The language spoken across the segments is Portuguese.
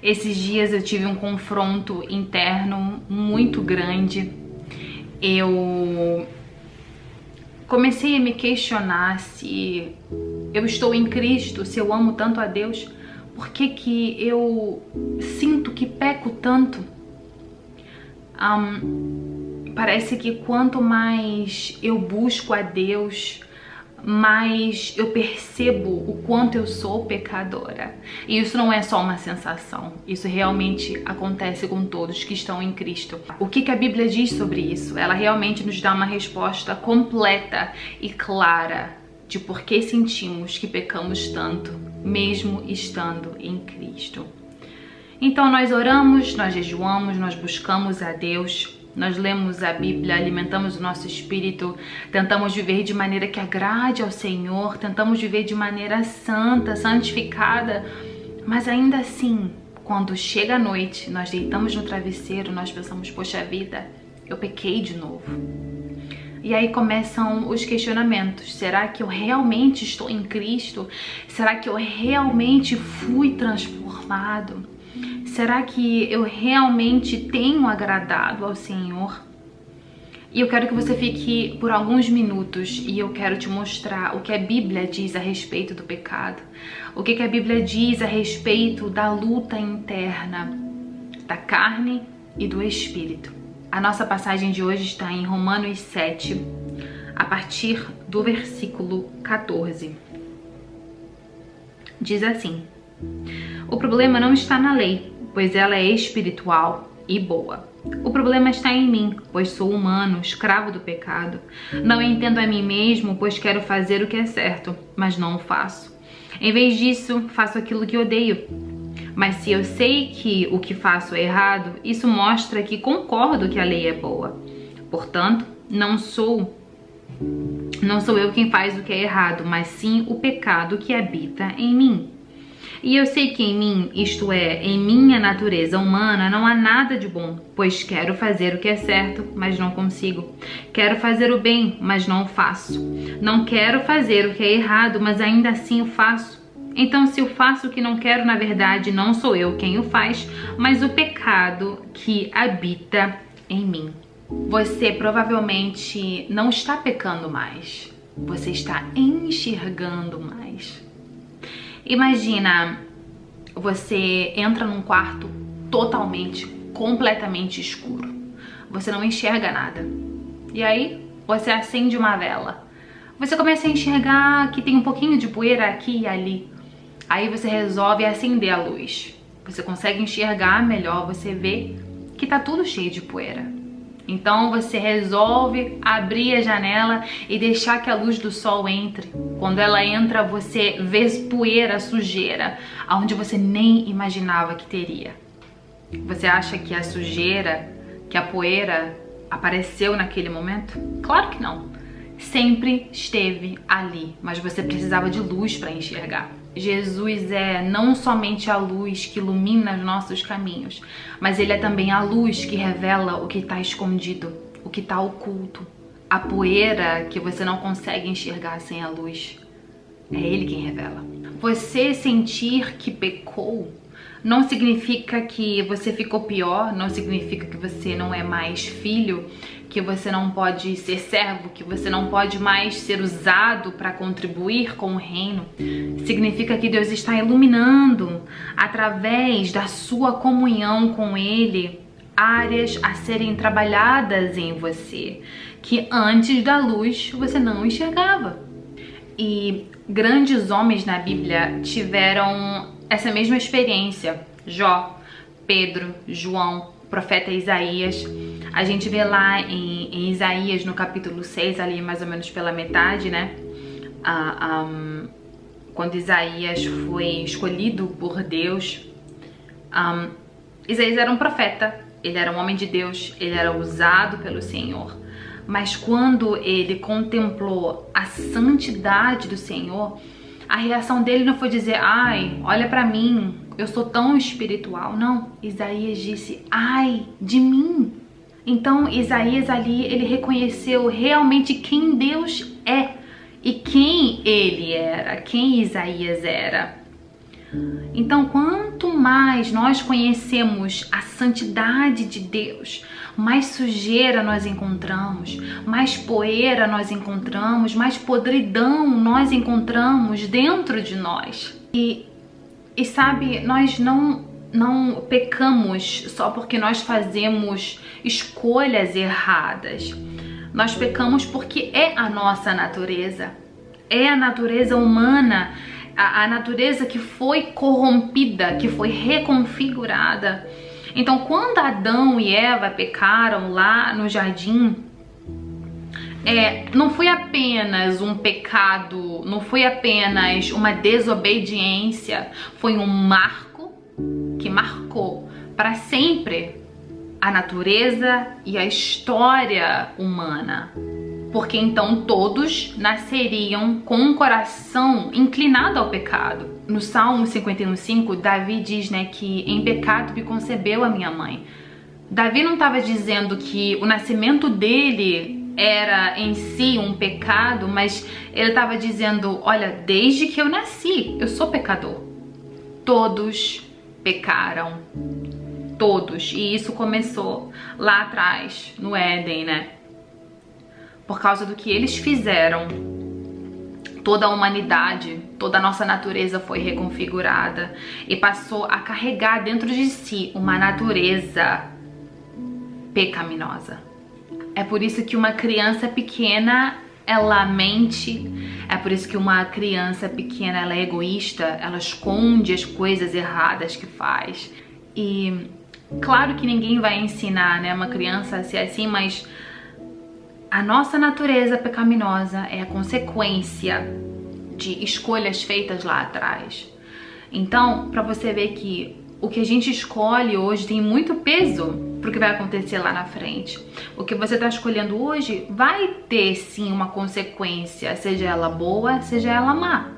Esses dias eu tive um confronto interno muito grande. Eu comecei a me questionar se eu estou em Cristo, se eu amo tanto a Deus, por que eu sinto que peco tanto? Parece que quanto mais eu busco a Deus, mais eu percebo o quanto eu sou pecadora. E isso não é só uma sensação, isso realmente acontece com todos que estão em Cristo. O que a Bíblia diz sobre isso? Ela realmente nos dá uma resposta completa e clara de por que sentimos que pecamos tanto, mesmo estando em Cristo. Então nós oramos, nós jejuamos, nós buscamos a Deus, nós lemos a Bíblia, alimentamos o nosso espírito, tentamos viver de maneira que agrade ao Senhor, tentamos viver de maneira santa, santificada, mas ainda assim, quando chega a noite, nós deitamos no travesseiro, nós pensamos, poxa vida, eu pequei de novo. E aí começam os questionamentos, será que eu realmente estou em Cristo? Será que eu realmente fui transformado? Será que eu realmente tenho agradado ao Senhor? E eu quero que você fique por alguns minutos e eu quero te mostrar o que a Bíblia diz a respeito do pecado. O que a Bíblia diz a respeito da luta interna, da carne e do espírito. A nossa passagem de hoje está em Romanos 7, a partir do versículo 14. Diz assim: o problema não está na lei, pois ela é espiritual e boa. O problema está em mim, pois sou humano, escravo do pecado. Não entendo a mim mesmo, pois quero fazer o que é certo, mas não o faço. Em vez disso, faço aquilo que odeio. Mas se eu sei que o que faço é errado, isso mostra que concordo que a lei é boa. Portanto, não sou eu quem faz o que é errado, mas sim o pecado que habita em mim. E eu sei que em mim, isto é, em minha natureza humana, não há nada de bom, pois quero fazer o que é certo, mas não consigo. Quero fazer o bem, mas não o faço. Não quero fazer o que é errado, mas ainda assim o faço. Então, se eu faço o que não quero, na verdade, não sou eu quem o faz, mas o pecado que habita em mim. Você provavelmente não está pecando mais, você está enxergando mais. Imagina, você entra num quarto totalmente, completamente escuro. Você não enxerga nada. E aí, você acende uma vela. Você começa a enxergar que tem um pouquinho de poeira aqui e ali. Aí você resolve acender a luz. Você consegue enxergar melhor, você vê que tá tudo cheio de poeira. Então você resolve abrir a janela e deixar que a luz do sol entre. Quando ela entra, você vê poeira, sujeira, aonde você nem imaginava que teria. Você acha que a sujeira, que a poeira apareceu naquele momento? Claro que não. Sempre esteve ali, mas você precisava de luz para enxergar. Jesus é não somente a luz que ilumina os nossos caminhos, mas Ele é também a luz que revela o que está escondido, o que está oculto. A poeira que você não consegue enxergar sem a luz, é Ele quem revela. Você sentir que pecou não significa que você ficou pior, não significa que você não é mais filho, que você não pode ser servo, que você não pode mais ser usado para contribuir com o reino. Significa que Deus está iluminando, através da sua comunhão com Ele, áreas a serem trabalhadas em você, que antes da luz você não enxergava. E grandes homens na Bíblia tiveram essa mesma experiência. Jó, Pedro, João, profeta Isaías. A gente vê lá em Isaías, no capítulo 6, ali mais ou menos pela metade, né? Quando Isaías foi escolhido por Deus. Isaías era um profeta, ele era um homem de Deus, ele era usado pelo Senhor. Mas quando ele contemplou a santidade do Senhor, a reação dele não foi dizer, ai, olha pra mim, eu sou tão espiritual. Não, Isaías disse, ai de mim. Então Isaías ali, ele reconheceu realmente quem Deus é e quem ele era, quem Isaías era. Então, quanto mais nós conhecemos a santidade de Deus, mais sujeira nós encontramos, mais poeira nós encontramos, mais podridão nós encontramos dentro de nós. E sabe, nós não pecamos só porque nós fazemos escolhas erradas. Nós pecamos porque é a nossa natureza. É a natureza humana, a natureza que foi corrompida, que foi reconfigurada. Então, quando Adão e Eva pecaram lá no jardim, não foi apenas um pecado, não foi apenas uma desobediência, foi um marco que marcou para sempre a natureza e a história humana. Porque então todos nasceriam com um coração inclinado ao pecado. No Salmo 51:5, Davi diz, que em pecado me concebeu a minha mãe. Davi não estava dizendo que o nascimento dele era em si um pecado, mas ele estava dizendo, olha, desde que eu nasci, eu sou pecador. Todos pecaram. Todos. E isso começou lá atrás, no Éden, Por causa do que eles fizeram, toda a humanidade, toda a nossa natureza foi reconfigurada e passou a carregar dentro de si uma natureza pecaminosa. É por isso que uma criança pequena, ela mente, é por isso que uma criança pequena, ela é egoísta, ela esconde as coisas erradas que faz. E claro que ninguém vai ensinar, uma criança a ser assim, mas a nossa natureza pecaminosa é a consequência de escolhas feitas lá atrás. Então, para você ver que o que a gente escolhe hoje tem muito peso pro que vai acontecer lá na frente. O que você está escolhendo hoje vai ter sim uma consequência, seja ela boa, seja ela má.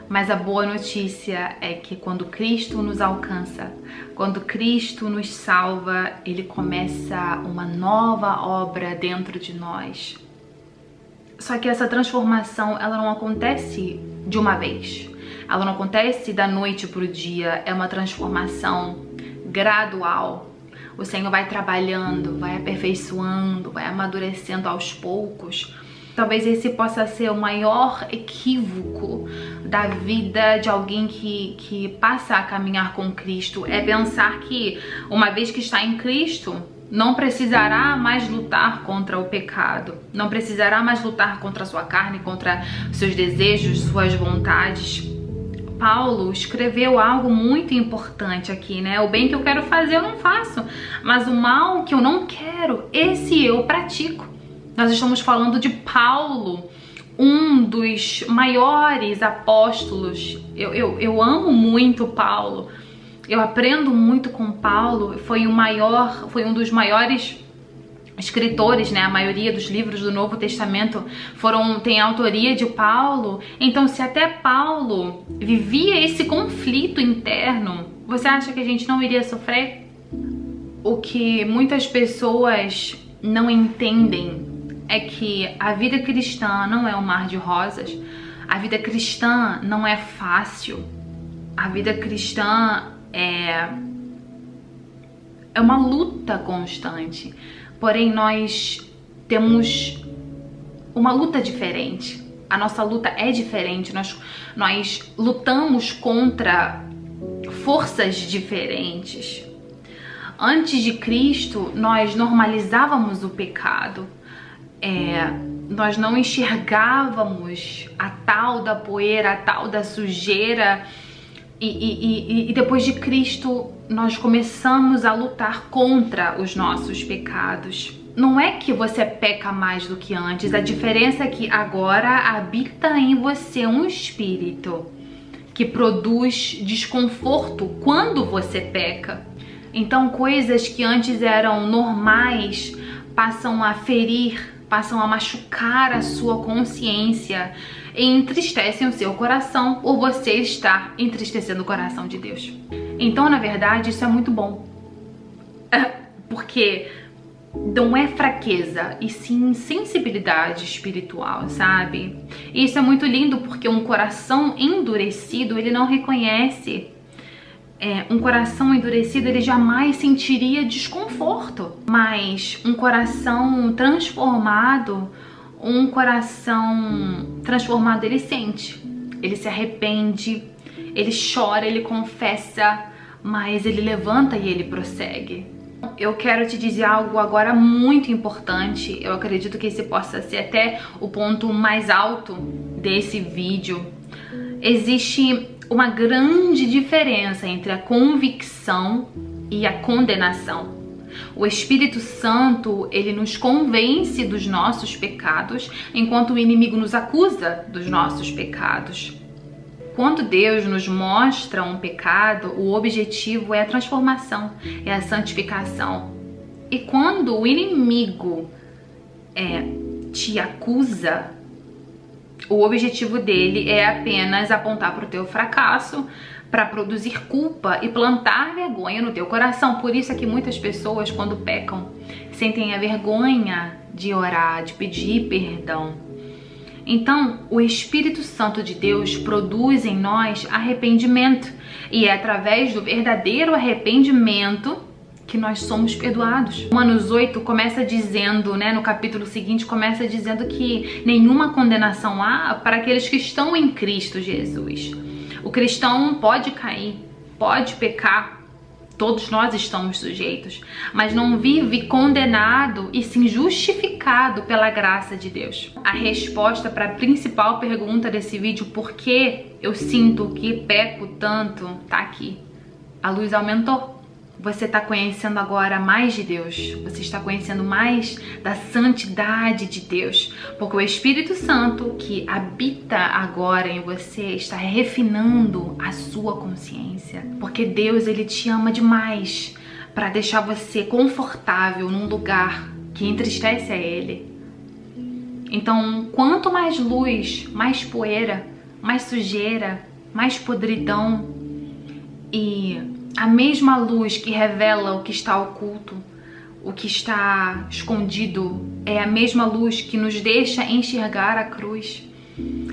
Mas a boa notícia é que quando Cristo nos alcança, quando Cristo nos salva, Ele começa uma nova obra dentro de nós. Só que essa transformação, ela não acontece de uma vez. Ela não acontece da noite para o dia. É uma transformação gradual. O Senhor vai trabalhando, vai aperfeiçoando, vai amadurecendo aos poucos. Talvez esse possa ser o maior equívoco da vida de alguém que passa a caminhar com Cristo. É pensar que, uma vez que está em Cristo, não precisará mais lutar contra o pecado. Não precisará mais lutar contra a sua carne, contra seus desejos, suas vontades. Paulo escreveu algo muito importante aqui, O bem que eu quero fazer eu não faço, mas o mal que eu não quero, esse eu pratico. Nós estamos falando de Paulo, um dos maiores apóstolos. Eu amo muito Paulo. Eu aprendo muito com Paulo. Foi um dos maiores escritores, A maioria dos livros do Novo Testamento tem a autoria de Paulo. Então, se até Paulo vivia esse conflito interno, você acha que a gente não iria sofrer? O que muitas pessoas não entendem é que a vida cristã não é um mar de rosas. A vida cristã não é fácil. A vida cristã é uma luta constante. Porém, nós temos uma luta diferente. A nossa luta é diferente. Nós lutamos contra forças diferentes. Antes de Cristo, nós normalizávamos o pecado. Nós não enxergávamos a tal da poeira, a tal da sujeira. E depois de Cristo, nós começamos a lutar contra os nossos pecados. Não é que você peca mais do que antes, a diferença é que agora habita em você um espírito que produz desconforto quando você peca. Então, coisas que antes eram normais passam a ferir, passam a machucar a sua consciência e entristecem o seu coração por você estar entristecendo o coração de Deus. Então, na verdade, isso é muito bom. Porque não é fraqueza, e sim sensibilidade espiritual, sabe? E isso é muito lindo porque um coração endurecido, ele não reconhece Um coração endurecido, ele jamais sentiria desconforto, mas um coração transformado, ele sente, ele se arrepende, ele chora, ele confessa, mas ele levanta e ele prossegue. Eu quero te dizer algo agora muito importante. Eu acredito que esse possa ser até o ponto mais alto desse vídeo. Existe uma grande diferença entre a convicção e a condenação. O Espírito Santo, ele nos convence dos nossos pecados, enquanto o inimigo nos acusa dos nossos pecados. Quando Deus nos mostra um pecado, o objetivo é a transformação, é a santificação. E quando o inimigo te acusa, o objetivo dele é apenas apontar para o teu fracasso, para produzir culpa e plantar vergonha no teu coração. Por isso é que muitas pessoas, quando pecam, sentem a vergonha de orar, de pedir perdão. Então, o Espírito Santo de Deus produz em nós arrependimento. E é através do verdadeiro arrependimento que nós somos perdoados. Romanos 8 começa dizendo, no capítulo seguinte, começa dizendo que nenhuma condenação há para aqueles que estão em Cristo Jesus. O cristão pode cair, pode pecar, todos nós estamos sujeitos, mas não vive condenado e sim justificado pela graça de Deus. A resposta para a principal pergunta desse vídeo, por que eu sinto que peco tanto, tá aqui. A luz aumentou. Você está conhecendo agora mais de Deus, você está conhecendo mais da santidade de Deus, porque o Espírito Santo que habita agora em você está refinando a sua consciência, porque Deus, ele te ama demais para deixar você confortável num lugar que entristece a Ele. Então, quanto mais luz, mais poeira, mais sujeira, mais podridão, e a mesma luz que revela o que está oculto, o que está escondido, é a mesma luz que nos deixa enxergar a cruz.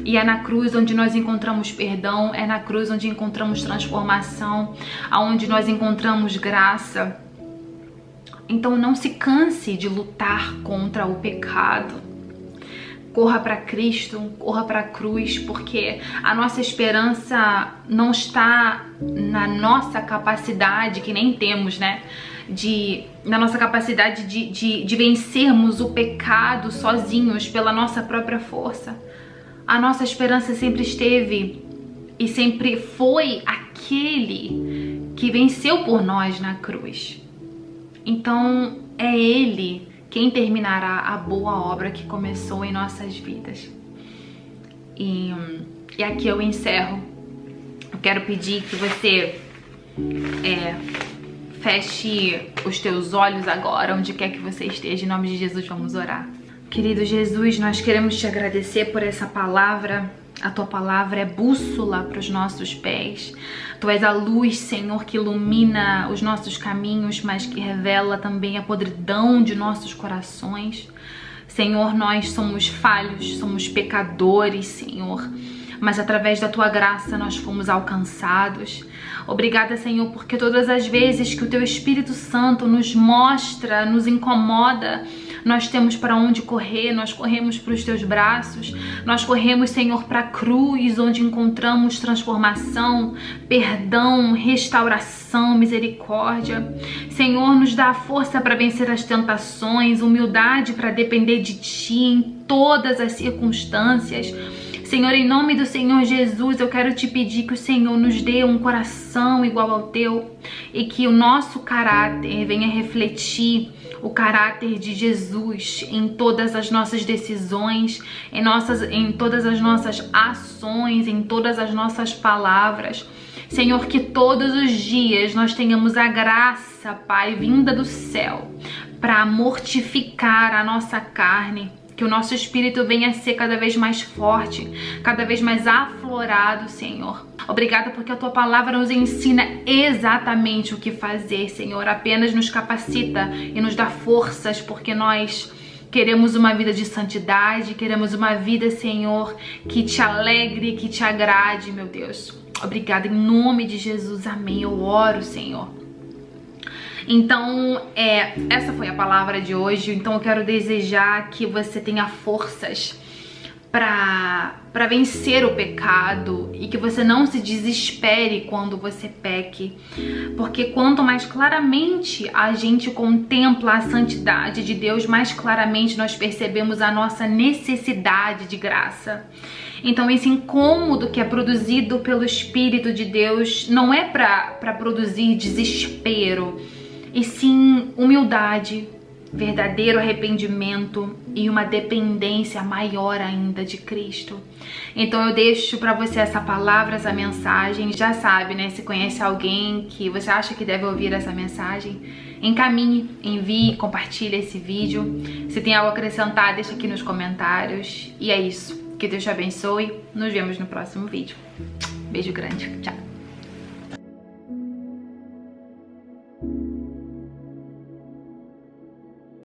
E é na cruz onde nós encontramos perdão, é na cruz onde encontramos transformação, aonde nós encontramos graça. Então não se canse de lutar contra o pecado. Corra para Cristo, corra para a cruz, porque a nossa esperança não está na nossa capacidade, que nem temos, na nossa capacidade de vencermos o pecado sozinhos, pela nossa própria força. A nossa esperança sempre esteve e sempre foi aquele que venceu por nós na cruz. Então é Ele quem terminará a boa obra que começou em nossas vidas. E aqui eu encerro. Eu quero pedir que você feche os teus olhos agora, onde quer que você esteja. Em nome de Jesus, vamos orar. Querido Jesus, nós queremos te agradecer por essa palavra. A tua palavra é bússola para os nossos pés. Tu és a luz, Senhor, que ilumina os nossos caminhos, mas que revela também a podridão de nossos corações. Senhor, nós somos falhos, somos pecadores, Senhor, mas através da tua graça nós fomos alcançados. Obrigada, Senhor, porque todas as vezes que o teu Espírito Santo nos mostra, nos incomoda, nós temos para onde correr, nós corremos para os teus braços, nós corremos, Senhor, para a cruz, onde encontramos transformação, perdão, restauração, misericórdia. Senhor, nos dá a força para vencer as tentações, humildade para depender de Ti em todas as circunstâncias. Senhor, em nome do Senhor Jesus, eu quero te pedir que o Senhor nos dê um coração igual ao teu e que o nosso caráter venha refletir o caráter de Jesus em todas as nossas decisões, em todas as nossas ações, em todas as nossas palavras. Senhor, que todos os dias nós tenhamos a graça, Pai, vinda do céu, para mortificar a nossa carne, que o nosso espírito venha a ser cada vez mais forte, cada vez mais aflorado, Senhor. Obrigada porque a tua palavra nos ensina exatamente o que fazer, Senhor. Apenas nos capacita e nos dá forças, porque nós queremos uma vida de santidade, queremos uma vida, Senhor, que te alegre, que te agrade, meu Deus. Obrigada, em nome de Jesus, amém. Eu oro, Senhor. Então, essa foi a palavra de hoje. Então eu quero desejar que você tenha forças para vencer o pecado e que você não se desespere quando você peque, porque quanto mais claramente a gente contempla a santidade de Deus, mais claramente nós percebemos a nossa necessidade de graça. Então esse incômodo que é produzido pelo Espírito de Deus não é para produzir desespero, e sim humildade, verdadeiro arrependimento e uma dependência maior ainda de Cristo. Então eu deixo pra você essa palavra, essa mensagem. Já sabe, né? Se conhece alguém que você acha que deve ouvir essa mensagem, encaminhe, envie, compartilhe esse vídeo. Se tem algo a acrescentar, deixa aqui nos comentários. E é isso. Que Deus te abençoe. Nos vemos no próximo vídeo. Beijo grande. Tchau.